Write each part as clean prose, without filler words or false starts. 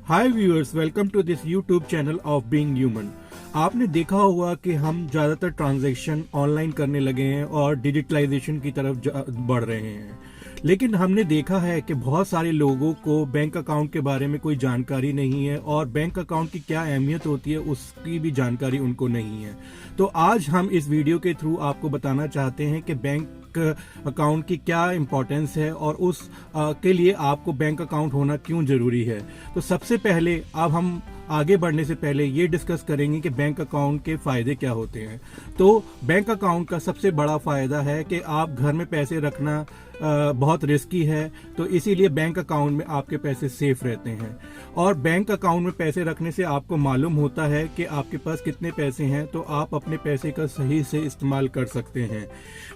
Hi viewers, welcome to this YouTube channel of Being Human. आपने देखा होगा कि हम ज़्यादातर ट्रांजैक्शन ऑनलाइन करने लगे हैं और डिजिटलाइजेशन की तरफ बढ़ रहे हैं। लेकिन हमने देखा है कि बहुत सारे लोगों को बैंक अकाउंट के बारे में कोई जानकारी नहीं है और बैंक अकाउंट की क्या अहमियत होती है उसकी भी जानकारी उनको नहीं है। तो आज हम इस वीडियो के थ्रू आपको बताना चाहते हैं कि बैंक अकाउंट की क्या इम्पोर्टेंस है और उस के लिए आपको बैंक अकाउंट होना क्यों जरूरी है। तो सबसे पहले अब हम आगे बढ़ने से पहले ये डिस्कस करेंगे कि बैंक अकाउंट के फायदे क्या होते हैं। तो बैंक अकाउंट का सबसे बड़ा फायदा है कि आप घर में पैसे रखना बहुत रिस्की है, तो इसीलिए बैंक अकाउंट में आपके पैसे सेफ रहते हैं। और बैंक अकाउंट में पैसे रखने से आपको मालूम होता है कि आपके पास कितने पैसे हैं, तो आप अपने पैसे का सही से इस्तेमाल कर सकते हैं।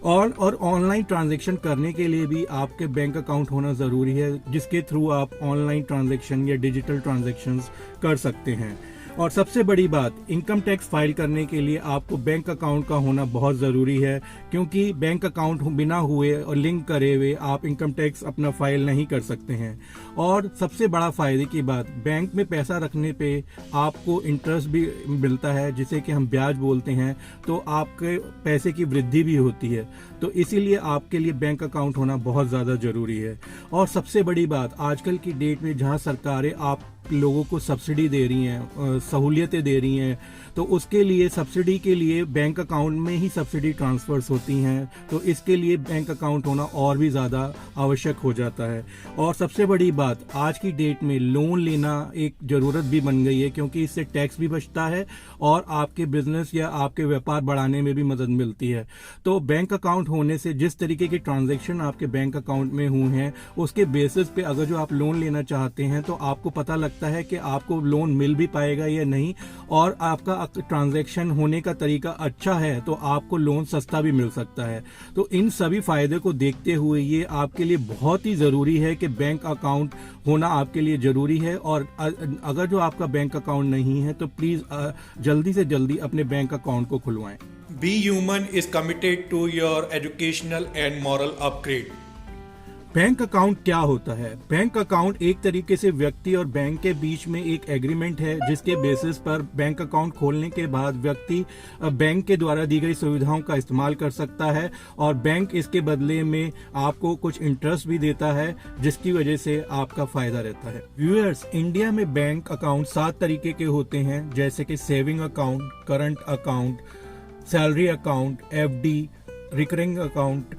और ऑनलाइन ट्रांजैक्शन करने के लिए भी आपके बैंक अकाउंट होना ज़रूरी है, जिसके थ्रू आप ऑनलाइन ट्रांजैक्शन या डिजिटल ट्रांजैक्शंस कर सकते हैं। और सबसे बड़ी बात, इनकम टैक्स फाइल करने के लिए आपको बैंक अकाउंट का होना बहुत ज़रूरी है, क्योंकि बैंक अकाउंट बिना हुए और लिंक करे हुए आप इनकम टैक्स अपना फाइल नहीं कर सकते हैं। और सबसे बड़ा फ़ायदे की बात, बैंक में पैसा रखने पे आपको इंटरेस्ट भी मिलता है, जिसे कि हम ब्याज बोलते हैं, तो आपके पैसे की वृद्धि भी होती है। तो इसीलिए आपके लिए बैंक अकाउंट होना बहुत ज़्यादा ज़रूरी है। और सबसे बड़ी बात, आजकल की डेट में जहाँ सरकारें आप लोगों को सब्सिडी दे रही हैं, सहूलियतें दे रही हैं, तो उसके लिए सब्सिडी के लिए बैंक अकाउंट में ही सब्सिडी ट्रांसफर्स होती हैं। तो इसके लिए बैंक अकाउंट होना और भी ज़्यादा आवश्यक हो जाता है। और सबसे बड़ी बात, आज की डेट में लोन लेना एक ज़रूरत भी बन गई है, क्योंकि इससे टैक्स भी बचता है और आपके बिजनेस या आपके व्यापार बढ़ाने में भी मदद मिलती है। तो बैंक अकाउंट होने से जिस तरीके के ट्रांजैक्शन आपके बैंक अकाउंट में हुए हैं, उसके बेसिस पे अगर जो आप लोन लेना चाहते हैं, तो आपको पता लगता है कि आपको लोन मिल भी पाएगा या नहीं। और आपका ट्रांजैक्शन होने का तरीका अच्छा है तो आपको लोन सस्ता भी मिल सकता है। तो इन सभी फायदे को देखते हुए ये आपके लिए बहुत ही ज़रूरी है कि बैंक अकाउंट होना आपके लिए ज़रूरी है। और अगर जो आपका बैंक अकाउंट नहीं है, तो प्लीज़ जल्दी से जल्दी अपने बैंक अकाउंट को खुलवाएं। Be Human is committed to your educational and moral upgrade. Bank account क्या होता है? बैंक अकाउंट एक तरीके से व्यक्ति और बैंक के बीच में एक एग्रीमेंट है, जिसके बेसिस पर बैंक अकाउंट खोलने के बाद व्यक्ति बैंक के द्वारा दी गई सुविधाओं का इस्तेमाल कर सकता है और बैंक इसके बदले में आपको कुछ इंटरेस्ट भी देता है, जिसकी वजह से आपका फायदा रहता है। व्यूअर्स, इंडिया में बैंक अकाउंट 7 तरीके के होते हैं, जैसे कि saving account, current account, salary account, FD, recurring account,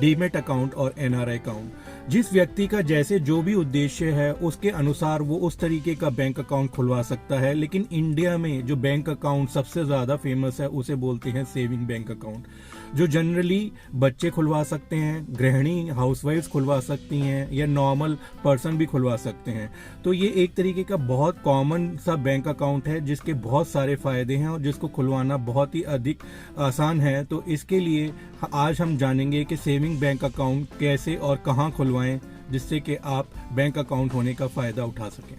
demat account और एनआरआई अकाउंट। जिस व्यक्ति का जैसे जो भी उद्देश्य है, उसके अनुसार वो उस तरीके का बैंक अकाउंट खुलवा सकता है। लेकिन इंडिया में जो बैंक अकाउंट सबसे ज़्यादा फेमस है, उसे बोलते हैं सेविंग बैंक अकाउंट, जो जनरली बच्चे खुलवा सकते हैं, गृहिणी हाउसवाइफ्स खुलवा सकती हैं, या नॉर्मल पर्सन भी खुलवा सकते हैं। तो ये एक तरीके का बहुत कॉमन सा बैंक अकाउंट है, जिसके बहुत सारे फ़ायदे हैं और जिसको खुलवाना बहुत ही अधिक आसान है। तो इसके लिए आज हम जानेंगे कि सेविंग बैंक अकाउंट कैसे और कहाँ खुलवाएं, जिससे कि आप बैंक अकाउंट होने का फ़ायदा उठा सकें।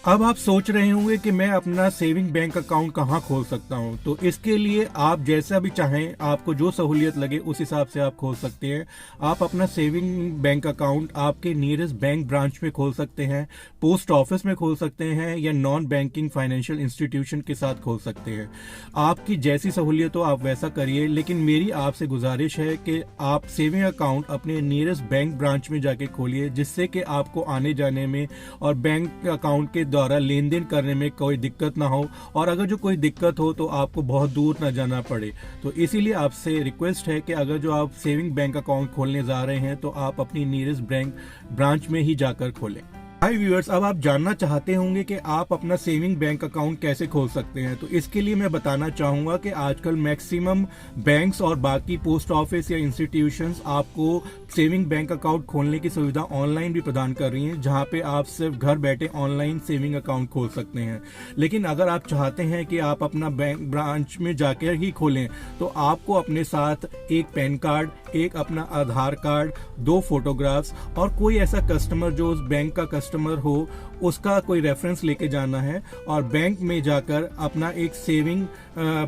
अब आप सोच रहे होंगे कि मैं अपना सेविंग बैंक अकाउंट कहाँ खोल सकता हूँ। तो इसके लिए आप जैसा भी चाहें, आपको जो सहूलियत लगे उस हिसाब से आप खोल सकते हैं। आप अपना सेविंग बैंक अकाउंट आपके नियरेस्ट बैंक ब्रांच में खोल सकते हैं, पोस्ट ऑफिस में खोल सकते हैं, या नॉन बैंकिंग फाइनेंशियल इंस्टीट्यूशन के साथ खोल सकते हैं। आपकी जैसी सहूलियत हो आप वैसा करिए, लेकिन मेरी आपसे गुजारिश है कि आप सेविंग अकाउंट अपने नियरेस्ट बैंक ब्रांच में जाके खोलिए, जिससे कि आपको आने जाने में और बैंक अकाउंट के द्वारा लेन देन करने में कोई दिक्कत ना हो। और अगर जो कोई दिक्कत हो तो आपको बहुत दूर ना जाना पड़े। तो इसीलिए आपसे रिक्वेस्ट है कि अगर जो आप सेविंग बैंक अकाउंट खोलने जा रहे हैं, तो आप अपनी नियरेस्ट बैंक ब्रांच में ही जाकर खोलें। हाय व्यूअर्स, अब आप जानना चाहते होंगे कि आप अपना सेविंग बैंक अकाउंट कैसे खोल सकते हैं। तो इसके लिए मैं बताना चाहूँगा कि आजकल मैक्सिमम बैंक्स और बाकी पोस्ट ऑफिस या इंस्टीट्यूशंस आपको सेविंग बैंक अकाउंट खोलने की सुविधा ऑनलाइन भी प्रदान कर रही हैं, जहां पे आप सिर्फ घर बैठे ऑनलाइन सेविंग अकाउंट खोल सकते हैं। लेकिन अगर आप चाहते हैं कि आप अपना बैंक ब्रांच में जाकर ही खोलें, तो आपको अपने साथ एक पैन कार्ड, एक अपना आधार कार्ड, 2 फोटोग्राफ्स और कोई ऐसा कस्टमर जो उस बैंक का कस्टमर हो, उसका कोई रेफरेंस लेके जाना है और बैंक में जाकर अपना एक saving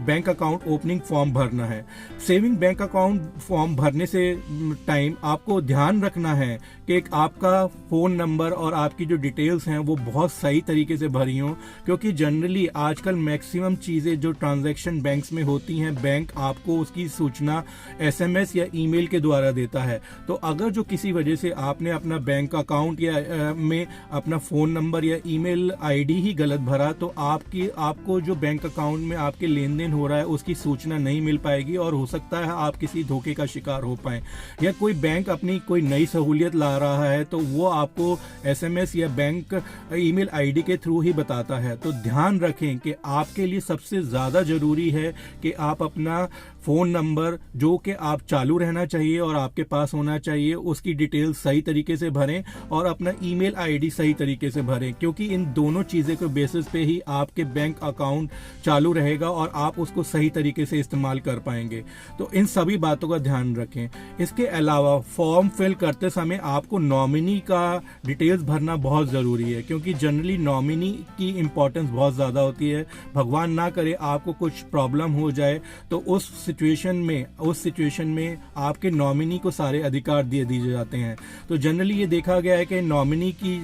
bank account opening form भरना है। सेविंग बैंक अकाउंट फॉर्म भरने से टाइम आपको ध्यान रखना है कि आपका फ़ोन नंबर और आपकी जो डिटेल्स हैं वो बहुत सही तरीके से भरी हों, क्योंकि जनरली आजकल मैक्सिमम चीज़ें जो ट्रांजैक्शन बैंक्स में होती हैं, बैंक आपको उसकी सूचना SMS या ईमेल के द्वारा देता है। तो अगर जो किसी वजह से आपने अपना बैंक अकाउंट या में अपना फ़ोन नंबर या ईमेल ID ही गलत भरा, तो आपको जो बैंक अकाउंट में आपके लेन देन हो रहा है उसकी सूचना नहीं मिल पाएगी और हो सकता है आप किसी धोखे का शिकार हो पाएं। या कोई बैंक अपनी कोई नई सहूलियत ला रहा है तो वो आपको SMS या बैंक ईमेल ID के थ्रू ही बताता है। तो ध्यान रखें कि आपके लिए सबसे ज़्यादा ज़रूरी है कि आप अपना फ़ोन नंबर जो कि आप चालू रहना चाहिए और आपके पास होना चाहिए, उसकी डिटेल्स सही तरीके से भरें और अपना ईमेल ID सही तरीके से भरें, क्योंकि इन दोनों चीज़ों के बेसिस पे ही आपके बैंक अकाउंट चालू रहेगा और आप उसको सही तरीके से इस्तेमाल कर पाएंगे। तो इन सभी बातों का ध्यान रखें। इसके अलावा फॉर्म फिल करते समय आपको नॉमिनी का डिटेल्स भरना बहुत ज़रूरी है, क्योंकि जनरली नॉमिनी की इम्पोर्टेंस बहुत ज़्यादा होती है। भगवान ना करे आपको कुछ प्रॉब्लम हो जाए तो उस सिचुएशन में आपके नॉमिनी को सारे अधिकार दिए जाते हैं। तो जनरली ये देखा गया है कि नॉमिनी की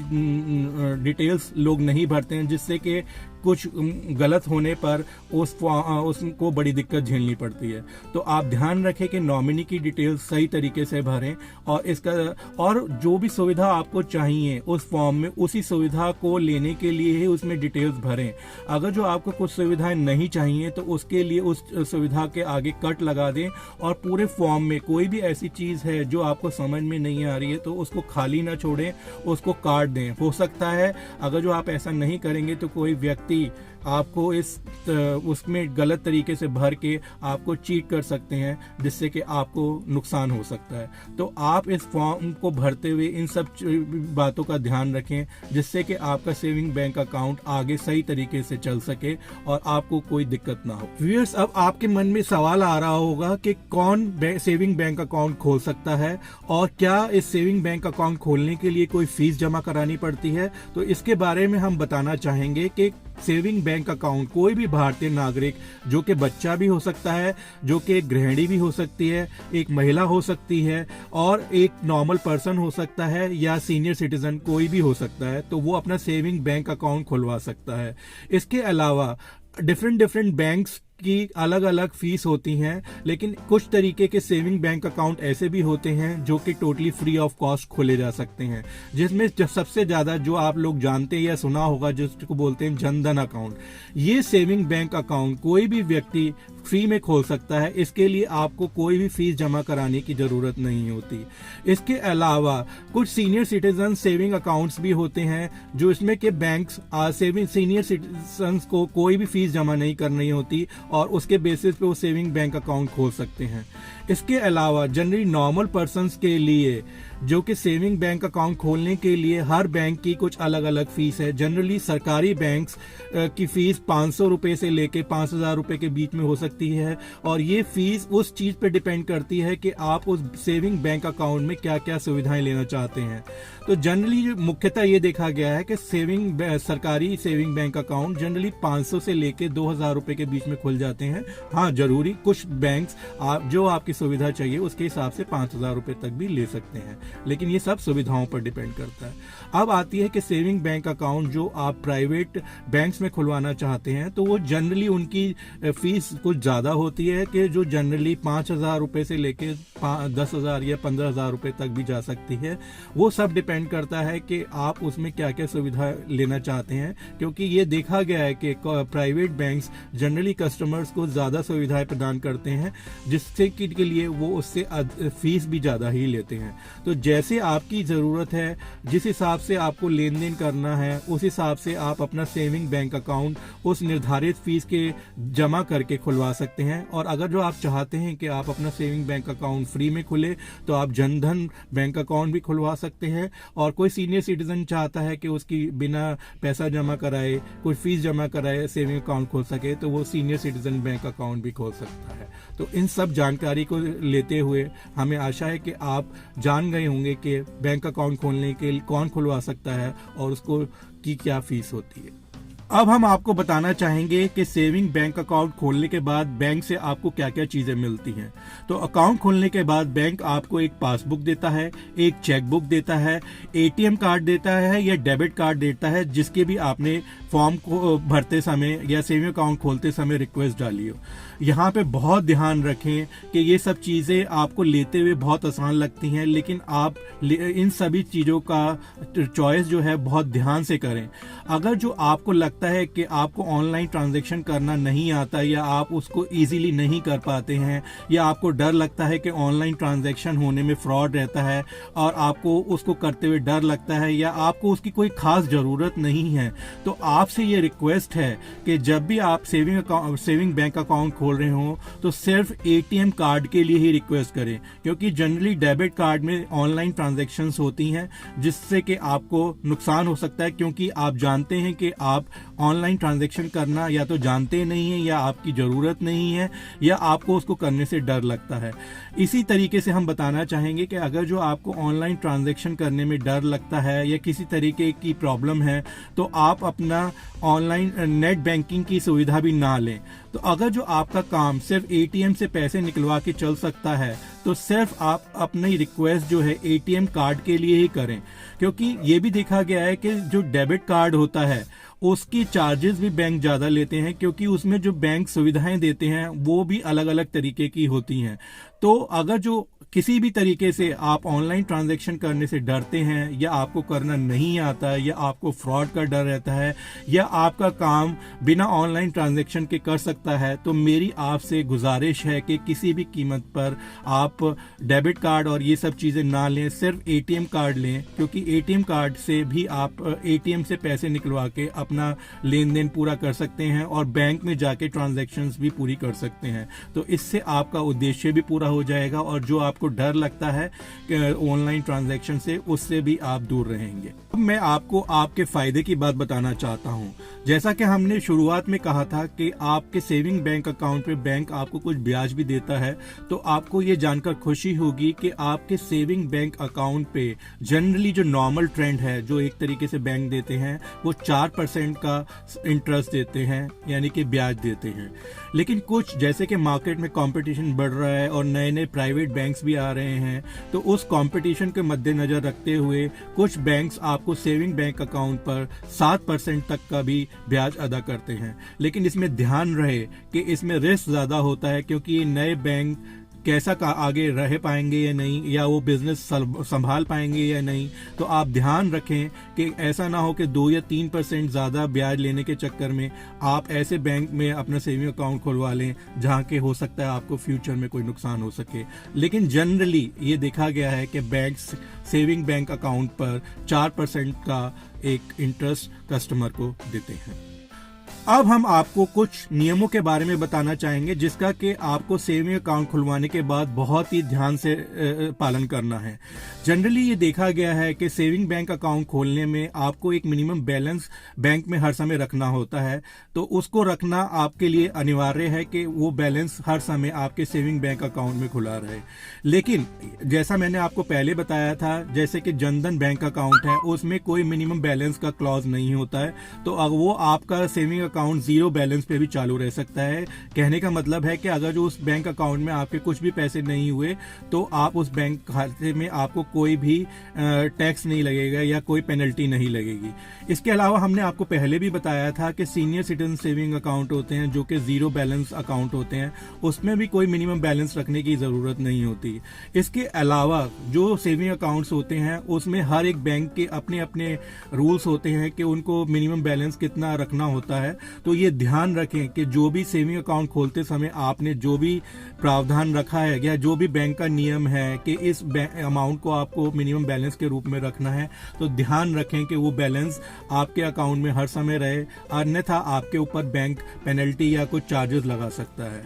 डिटेल्स लोग नहीं भरते हैं, जिससे कि कुछ गलत होने पर उसको बड़ी दिक्कत झेलनी पड़ती है। तो आप ध्यान रखें कि नॉमिनी की डिटेल्स सही तरीके से भरें और जो भी सुविधा आपको चाहिए उस फॉर्म में, उसी सुविधा को लेने के लिए ही उसमें डिटेल्स भरें। अगर जो आपको कुछ सुविधाएं नहीं चाहिए तो उसके लिए उस सुविधा के आगे कट लगा दें और पूरे फॉर्म में कोई भी ऐसी चीज़ है जो आपको समझ में नहीं आ रही है तो उसको खाली ना छोड़ें, उसको काट दें। हो सकता है अगर जो आप ऐसा नहीं करेंगे तो कोई व्यक्ति आपको उसमें गलत तरीके से भर के आपको चीट कर सकते हैं, जिससे कि आपको नुकसान हो सकता है। तो आप इस फॉर्म को भरते हुए इन सब बातों का ध्यान रखें, जिससे कि आपका सेविंग बैंक अकाउंट आगे सही तरीके से चल सके और आपको कोई दिक्कत ना हो। व्यूअर्स, अब आपके मन में सवाल आ रहा होगा कि कौन सेविंग बैंक अकाउंट खोल सकता है और क्या इस सेविंग बैंक अकाउंट खोलने के लिए कोई फीस जमा करानी पड़ती है। तो इसके बारे में हम बताना चाहेंगे कि सेविंग बैंक अकाउंट कोई भी भारतीय नागरिक, जो कि बच्चा भी हो सकता है, जो कि गृहिणी भी हो सकती है, एक महिला हो सकती है और एक नॉर्मल पर्सन हो सकता है या सीनियर सिटीजन कोई भी हो सकता है, तो वो अपना सेविंग बैंक अकाउंट खुलवा सकता है। इसके अलावा डिफरेंट बैंक्स की अलग अलग फीस होती हैं, लेकिन कुछ तरीके के सेविंग बैंक अकाउंट ऐसे भी होते हैं जो कि टोटली फ्री ऑफ कॉस्ट खोले जा सकते हैं, जिसमें सबसे ज़्यादा जो आप लोग जानते हैं या सुना होगा जिसको बोलते हैं जनधन अकाउंट। ये सेविंग बैंक अकाउंट कोई भी व्यक्ति फ्री में खोल सकता है, इसके लिए आपको कोई भी फीस जमा कराने की ज़रूरत नहीं होती। इसके अलावा कुछ सीनियर सिटीजन सेविंग अकाउंट्स भी होते हैं जो इसमें के बैंक्स सीनियर सिटीजन को कोई भी फीस जमा नहीं करनी होती और उसके बेसिस पे वो सेविंग बैंक अकाउंट खोल सकते हैं। इसके अलावा जनरली नॉर्मल पर्सन्स के लिए जो कि सेविंग बैंक अकाउंट खोलने के लिए हर बैंक की कुछ अलग अलग फीस है। जनरली सरकारी बैंक्स की फीस 500 रुपये से लेके 5,000 रुपये के बीच में हो सकती है और ये फीस उस चीज़ पे डिपेंड करती है कि आप उस सेविंग बैंक अकाउंट में क्या क्या सुविधाएं लेना चाहते हैं। तो जनरली मुख्यतः ये देखा गया है कि सरकारी सेविंग बैंक अकाउंट जनरली 500 से लेके 2,000 रुपये के बीच में खुल जाते हैं। हाँ, जरूरी कुछ बैंक्स जो आपकी सुविधा चाहिए उसके हिसाब से 5,000 रुपये तक भी ले सकते हैं, लेकिन ये सब सुविधाओं पर डिपेंड करता है। अब आती है कि सेविंग बैंक अकाउंट जो आप प्राइवेट बैंक्स में खुलवाना चाहते हैं तो वो जनरली उनकी फीस कुछ ज़्यादा होती है कि जो जनरली 5,000 रुपये से लेके 10,000 या 15,000 रुपये तक भी जा सकती है। वो सब डिपेंड करता है कि आप उसमें क्या क्या सुविधा लेना चाहते हैं, क्योंकि ये देखा गया है कि प्राइवेट बैंक्स जनरली कस्टमर्स को ज़्यादा सुविधाएं प्रदान करते हैं, जिससे के लिए वो उससे फीस भी ज़्यादा ही लेते हैं। तो जैसे आपकी ज़रूरत है, जिस हिसाब से आपको लेन देन करना है, उस हिसाब से आप अपना सेविंग बैंक अकाउंट उस निर्धारित फीस के जमा करके खुलवा सकते हैं। और अगर जो आप चाहते हैं कि आप अपना सेविंग बैंक अकाउंट फ्री में खुले तो आप जनधन बैंक अकाउंट भी खुलवा सकते हैं। और कोई सीनियर सिटीजन चाहता है कि उसकी बिना पैसा जमा कराए, कोई फीस जमा कराए सेविंग अकाउंट खोल सके, तो वो सीनियर सिटीजन बैंक अकाउंट भी खोल सकता है। तो इन सब जानकारी को लेते हुए हमें आशा है कि आप जान गए होंगे कि बैंक अकाउंट खोलने के लिए कौन खुलवा सकता है और उसको इसकी क्या फीस होती है। अब हम आपको बताना चाहेंगे कि सेविंग बैंक अकाउंट खोलने के बाद बैंक से आपको क्या क्या चीजें मिलती हैं। तो अकाउंट खोलने के बाद बैंक आपको एक पासबुक देता है, एक चेकबुक देता है, एटीएम कार्ड देता है या डेबिट कार्ड देता है, जिसके भी आपने फॉर्म को भरते समय या सेविंग अकाउंट खोलते समय रिक्वेस्ट डाली हो। यहाँ पे बहुत ध्यान रखें कि ये सब चीजें आपको लेते हुए बहुत आसान लगती हैं, लेकिन आप इन सभी चीजों का चॉइस जो है बहुत ध्यान से करें। अगर जो आपको लगता है कि आपको ऑनलाइन ट्रांजैक्शन करना नहीं आता या आप उसको इजीली नहीं कर पाते हैं या आपको डर लगता है कि ऑनलाइन ट्रांजैक्शन होने में फ्रॉड रहता है और आपको उसको करते हुए डर लगता है या आपको उसकी कोई खास ज़रूरत नहीं है, तो आपसे ये रिक्वेस्ट है कि जब भी आप सेविंग बैंक अकाउंट खोल रहे हो तो सिर्फ एटीएम कार्ड के लिए ही रिक्वेस्ट करें, क्योंकि जनरली डेबिट कार्ड में ऑनलाइन ट्रांजैक्शंस होती हैं जिससे कि आपको नुकसान हो सकता है, क्योंकि आप जानते हैं कि आप ऑनलाइन ट्रांजैक्शन करना या तो जानते नहीं हैं या आपकी ज़रूरत नहीं है या आपको उसको करने से डर लगता है। इसी तरीके से हम बताना चाहेंगे कि अगर जो आपको ऑनलाइन ट्रांजैक्शन करने में डर लगता है या किसी तरीके की प्रॉब्लम है तो आप अपना ऑनलाइन नेट बैंकिंग की सुविधा भी ना लें। तो अगर जो आपका काम सिर्फ एटीएम से पैसे निकलवा के चल सकता है तो सिर्फ आप अपनी रिक्वेस्ट जो है एटीएम कार्ड के लिए ही करें, क्योंकि ये भी देखा गया है कि जो डेबिट कार्ड होता है उसकी चार्जेस भी बैंक ज़्यादा लेते हैं, क्योंकि उसमें जो बैंक सुविधाएं देते हैं वो भी अलग अलग तरीके की होती हैं। तो अगर जो किसी भी तरीके से आप ऑनलाइन ट्रांजैक्शन करने से डरते हैं या आपको करना नहीं आता या आपको फ्रॉड का डर रहता है या आपका काम बिना ऑनलाइन ट्रांजैक्शन के कर सकता है, तो मेरी आपसे गुजारिश है कि किसी भी कीमत पर आप डेबिट कार्ड और ये सब चीज़ें ना लें, सिर्फ एटीएम कार्ड लें, क्योंकि एटीएम कार्ड से भी आप एटीएम से पैसे निकलवा के अपना लेन देन पूरा कर सकते हैं और बैंक में जाके ट्रांजैक्शंस भी पूरी कर सकते हैं। तो इससे आपका उद्देश्य भी पूरा हो जाएगा और जो आपको डर लगता है ऑनलाइन ट्रांजैक्शन से, उससे भी आप दूर रहेंगे। अब मैं आपको आपके फायदे की बात बताना चाहता हूं। जैसा कि हमने शुरुआत में कहा था कि आपके सेविंग बैंक अकाउंट पे बैंक आपको कुछ ब्याज भी देता है, तो आपको ये जानकर खुशी होगी कि आपके सेविंग बैंक अकाउंट पे जनरली जो नॉर्मल ट्रेंड है, जो एक तरीके से बैंक देते हैं, वो 4% का इंटरेस्ट देते हैं, यानी कि ब्याज देते हैं। लेकिन कुछ जैसे कि मार्केट में कंपटीशन बढ़ रहा है और नए नए प्राइवेट बैंक्स भी आ रहे हैं, तो उस कंपटीशन के मद्देनजर रखते हुए कुछ बैंक्स आपको सेविंग बैंक अकाउंट पर 7% तक का भी ब्याज अदा करते हैं। लेकिन इसमें ध्यान रहे कि इसमें रिस्क ज़्यादा होता है, क्योंकि ये नए बैंक कैसा आगे रह पाएंगे या नहीं, या वो बिजनेस संभाल पाएंगे या नहीं। तो आप ध्यान रखें कि ऐसा ना हो कि 2 या 3% ज़्यादा ब्याज लेने के चक्कर में आप ऐसे बैंक में अपना सेविंग अकाउंट खुलवा लें जहाँ के हो सकता है आपको फ्यूचर में कोई नुकसान हो सके। लेकिन जनरली ये देखा गया है कि बैंक्स सेविंग बैंक अकाउंट पर 4% का एक इंटरेस्ट कस्टमर को देते हैं। अब हम आपको कुछ नियमों के बारे में बताना चाहेंगे जिसका कि आपको सेविंग अकाउंट खुलवाने के बाद बहुत ही ध्यान से पालन करना है। जनरली ये देखा गया है कि सेविंग बैंक अकाउंट खोलने में आपको एक मिनिमम बैलेंस बैंक में हर समय रखना होता है, तो उसको रखना आपके लिए अनिवार्य है कि वो बैलेंस हर समय आपके सेविंग बैंक अकाउंट में खुला रहे। लेकिन जैसा मैंने आपको पहले बताया था, जैसे कि जनधन बैंक अकाउंट है, उसमें कोई मिनिमम बैलेंस का क्लॉज नहीं होता है, तो वो आपका सेविंग अकाउंट 0 बैलेंस पे भी चालू रह सकता है। कहने का मतलब है कि अगर जो उस बैंक अकाउंट में आपके कुछ भी पैसे नहीं हुए तो आप उस बैंक खाते में आपको कोई भी टैक्स नहीं लगेगा या कोई पेनल्टी नहीं लगेगी। इसके अलावा हमने आपको पहले भी बताया था कि सीनियर सिटीजन सेविंग अकाउंट होते हैं जो कि 0 बैलेंस अकाउंट होते हैं, उसमें भी कोई मिनिमम बैलेंस रखने की ज़रूरत नहीं होती। इसके अलावा जो सेविंग अकाउंट्स होते हैं उसमें हर एक बैंक के अपने अपने रूल्स होते हैं कि उनको मिनिमम बैलेंस कितना रखना होता है। तो ये ध्यान रखें कि जो भी सेविंग अकाउंट खोलते समय आपने जो भी प्रावधान रखा है या जो भी बैंक का नियम है कि इस अमाउंट को आपको मिनिमम बैलेंस के रूप में रखना है, तो ध्यान रखें कि वो बैलेंस आपके अकाउंट में हर समय रहे, अन्यथा आपके ऊपर बैंक पेनल्टी या कुछ चार्जेस लगा सकता है।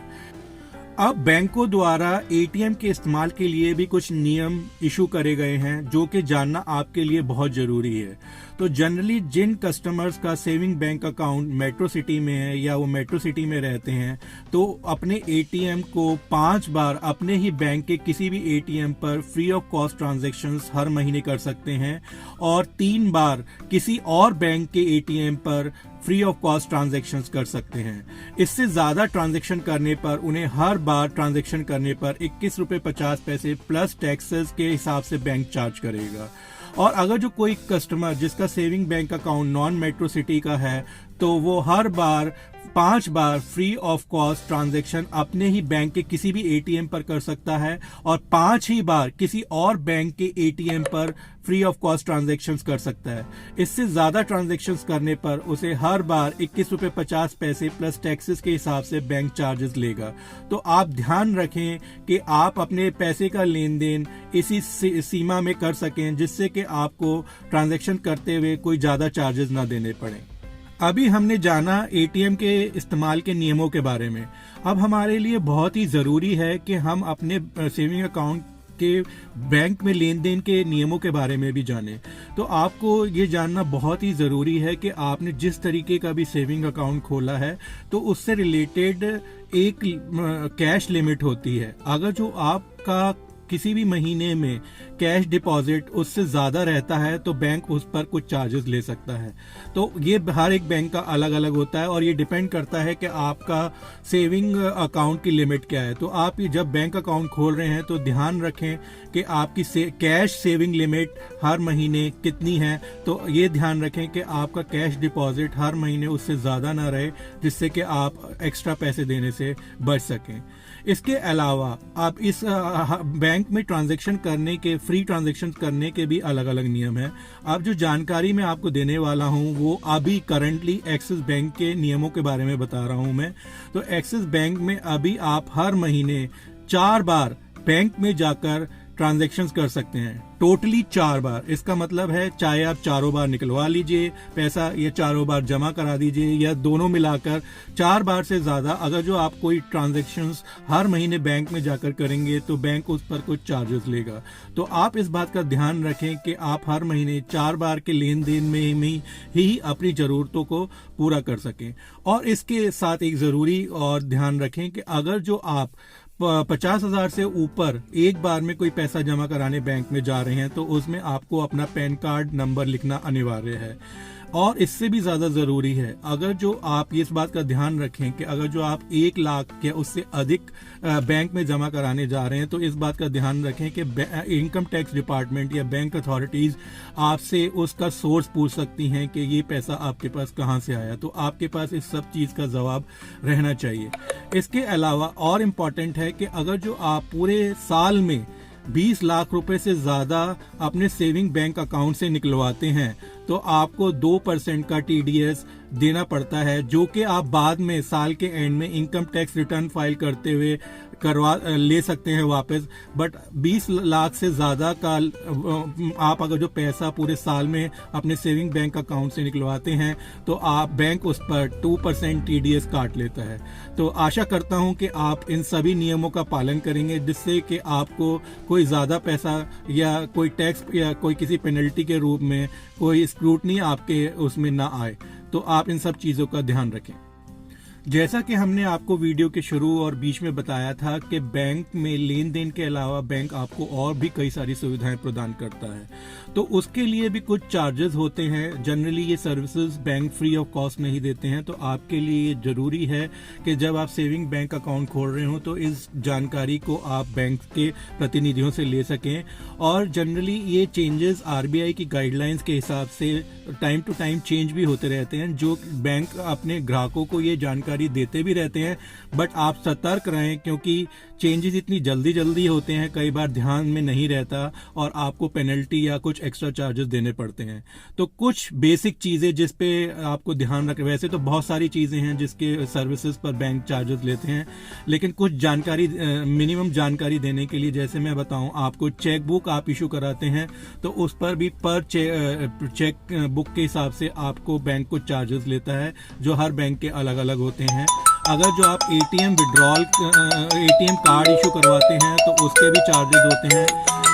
अब बैंकों द्वारा एटीएम के इस्तेमाल के लिए भी कुछ नियम इशू करे गए हैं जो कि जानना आपके लिए बहुत जरूरी है। तो जनरली जिन कस्टमर्स का saving bank account metro city में है या वो मेट्रो सिटी में रहते हैं, तो अपने एटीएम को 5 बार अपने ही बैंक के किसी भी एटीएम पर फ्री ऑफ कॉस्ट ट्रांजैक्शंस हर महीने कर सकते हैं, और 3 बार किसी और बैंक के एटीएम पर फ्री ऑफ कॉस्ट ट्रांजैक्शंस कर सकते हैं। इससे ज्यादा ट्रांजैक्शन करने पर उन्हें हर बार ट्रांजैक्शन करने पर 21 रुपए 50 पैसे प्लस टैक्सेस के हिसाब से बैंक चार्ज करेगा। और अगर जो कोई कस्टमर जिसका saving bank account non metro city का है, तो वो हर बार 5 बार फ्री ऑफ कॉस्ट ट्रांजैक्शन अपने ही बैंक के किसी भी एटीएम पर कर सकता है, और 5 ही बार किसी और बैंक के एटीएम पर फ्री ऑफ कॉस्ट ट्रांजैक्शंस कर सकता है। इससे ज्यादा ट्रांजैक्शंस करने पर उसे हर बार 21 रुपए 50 पैसे प्लस टैक्सेस के हिसाब से बैंक चार्जेस लेगा। तो आप ध्यान रखें कि आप अपने पैसे का लेन देन इसी सीमा में कर सकें, जिससे कि आपको ट्रांजैक्शन करते हुए कोई ज्यादा चार्जेस ना देने पड़े। अभी हमने जाना एटीएम के इस्तेमाल के नियमों के बारे में। अब हमारे लिए बहुत ही जरूरी है कि हम अपने सेविंग अकाउंट के बैंक में लेन देन के नियमों के बारे में भी जानें। तो आपको ये जानना बहुत ही जरूरी है कि आपने जिस तरीके का भी सेविंग अकाउंट खोला है, तो उससे रिलेटेड एक कैश लिमिट होती है। अगर जो आपका किसी भी महीने में कैश डिपॉजिट उससे ज्यादा रहता है, तो बैंक उस पर कुछ चार्जेस ले सकता है। तो ये हर एक बैंक का अलग अलग होता है, और ये डिपेंड करता है कि आपका सेविंग अकाउंट की लिमिट क्या है। तो आप ये जब बैंक अकाउंट खोल रहे हैं, तो ध्यान रखें कि आपकी कैश सेविंग लिमिट हर महीने कितनी है। तो ये ध्यान रखें कि आपका कैश डिपॉजिट हर महीने उससे ज्यादा ना रहे, जिससे कि आप एक्स्ट्रा पैसे देने से बच सकें। इसके अलावा आप इस बैंक में ट्रांजैक्शन करने के, फ्री ट्रांजैक्शन करने के भी अलग अलग नियम हैं। अब जो जानकारी मैं आपको देने वाला हूं, वो अभी करंटली एक्सिस बैंक के नियमों के बारे में बता रहा हूं मैं। तो एक्सिस बैंक में अभी आप हर महीने 4 बार बैंक में जाकर ट्रांजैक्शंस कर सकते हैं, टोटली 4 बार। इसका मतलब है चाहे आप चारों बार निकलवा लीजिए पैसा, या चारों बार जमा करा दीजिए, या दोनों मिलाकर 4 बार से ज्यादा अगर जो आप कोई ट्रांजैक्शंस हर महीने बैंक में जाकर करेंगे, तो बैंक उस पर कुछ चार्जेस लेगा। तो आप इस बात का ध्यान रखें कि आप हर महीने 4 बार के लेन देन में ही अपनी जरूरतों को पूरा कर सकें। और इसके साथ एक जरूरी और ध्यान रखें कि अगर जो आप 50,000 से ऊपर एक बार में कोई पैसा जमा कराने बैंक में जा रहे हैं, तो उसमें आपको अपना पैन कार्ड नंबर लिखना अनिवार्य है। और इससे भी ज्यादा जरूरी है, अगर जो आप इस बात का ध्यान रखें कि अगर जो आप 1 लाख या उससे अधिक बैंक में जमा कराने जा रहे हैं, तो इस बात का ध्यान रखें कि इनकम टैक्स डिपार्टमेंट या बैंक अथॉरिटीज आपसे उसका सोर्स पूछ सकती हैं कि ये पैसा आपके पास कहां से आया। तो आपके पास इस सब चीज का जवाब रहना चाहिए। इसके अलावा और इम्पोर्टेंट है कि अगर जो आप पूरे साल में 20 लाख रुपए से ज्यादा अपने सेविंग बैंक अकाउंट से निकलवाते हैं, तो आपको 2% का टीडीएस देना पड़ता है, जो कि आप बाद में साल के एंड में इनकम टैक्स रिटर्न फाइल करते हुए ले सकते हैं वापस। बट 20 लाख से ज्यादा का आप अगर जो पैसा पूरे साल में अपने सेविंग बैंक अकाउंट से निकलवाते हैं, तो आप बैंक उस पर 2% टीडीएस काट लेता है। तो आशा करता हूं कि आप इन सभी नियमों का पालन करेंगे, जिससे कि आपको कोई ज्यादा पैसा या कोई टैक्स या कोई किसी पेनल्टी के रूप में कोई स्क्रूटनी आपके उसमें ना आए। तो आप इन सब चीजों का ध्यान रखें। जैसा कि हमने आपको वीडियो के शुरू और बीच में बताया था कि बैंक में लेन देन के अलावा बैंक आपको और भी कई सारी सुविधाएं प्रदान करता है, तो उसके लिए भी कुछ चार्जेस होते हैं। जनरली ये services bank free of cost नहीं देते हैं। तो आपके लिए ये जरूरी है कि जब आप सेविंग बैंक अकाउंट खोल रहे हो, तो इस जानकारी को आप बैंक के प्रतिनिधियों से ले सकें। और जनरली ये चेंजेस आरबीआई की गाइडलाइंस के हिसाब से टाइम टू टाइम चेंज भी होते रहते हैं, जो बैंक अपने ग्राहकों को ये जानकारी देते भी रहते हैं। बट आप सतर्क रहें, क्योंकि चेंजेस इतनी जल्दी होते हैं, कई बार ध्यान में नहीं रहता और आपको पेनल्टी या कुछ एक्स्ट्रा चार्जेस देने पड़ते हैं। तो कुछ बेसिक चीजें जिस पे आपको ध्यान रखें, वैसे तो बहुत सारी चीजें हैं जिसके सर्विसेज पर बैंक चार्जेस लेते हैं, लेकिन कुछ जानकारी, मिनिमम जानकारी देने के लिए, जैसे मैं बताऊं, आपको चेक बुक आप इशू कराते हैं, तो उस पर भी पर चेक बुक के हिसाब से आपको बैंक कुछ चार्जेस लेता है, जो हर बैंक के अलग अलग होते हैं। अगर जो आप एटीएम कार्ड इशू करवाते हैं, तो उसके भी चार्जेस होते हैं।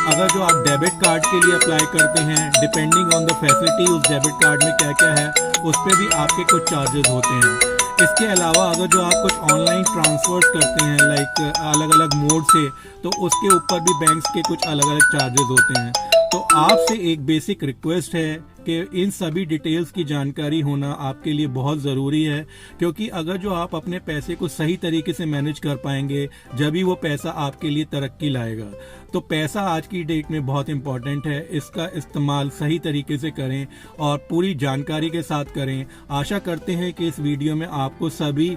अगर जो आप डेबिट कार्ड के लिए अप्लाई करते हैं, डिपेंडिंग ऑन द फैसिलिटी उस डेबिट कार्ड में क्या क्या है, उस पर भी आपके कुछ चार्जेस होते हैं। इसके अलावा अगर जो आप कुछ ऑनलाइन ट्रांसफर्स करते हैं लाइक अलग अलग मोड से, तो उसके ऊपर भी बैंक्स के कुछ अलग अलग चार्जेस होते हैं। तो आपसे एक बेसिक रिक्वेस्ट है कि इन सभी डिटेल्स की जानकारी होना आपके लिए बहुत ज़रूरी है, क्योंकि अगर जो आप अपने पैसे को सही तरीके से मैनेज कर पाएंगे, जब ही वो पैसा आपके लिए तरक्की लाएगा। तो पैसा आज की डेट में बहुत इंपॉर्टेंट है, इसका इस्तेमाल सही तरीके से करें और पूरी जानकारी के साथ करें। आशा करते हैं कि इस वीडियो में आपको सभी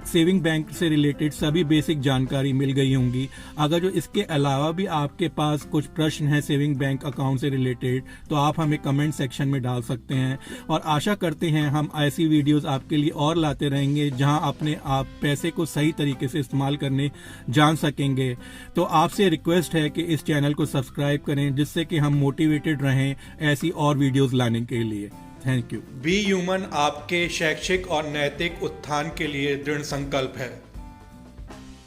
सेविंग बैंक से रिलेटेड सभी बेसिक जानकारी मिल गई होंगी। अगर जो इसके अलावा भी आपके पास कुछ प्रश्न है सेविंग बैंक अकाउंट से रिलेटेड, तो आप हमें कमेंट सेक्शन में डाल सकते हैं, और आशा करते हैं हम ऐसी वीडियोस आपके लिए और लाते रहेंगे जहां अपने आप पैसे को सही तरीके से इस्तेमाल करने जान सकेंगे। तो आपसे रिक्वेस्ट है कि इस चैनल को सब्सक्राइब करें, जिससे कि हम मोटिवेटेड रहें ऐसी और वीडियोस लाने के लिए। Thank you. बी ह्यूमन आपके शैक्षिक और नैतिक उत्थान के लिए दृढ़ संकल्प है।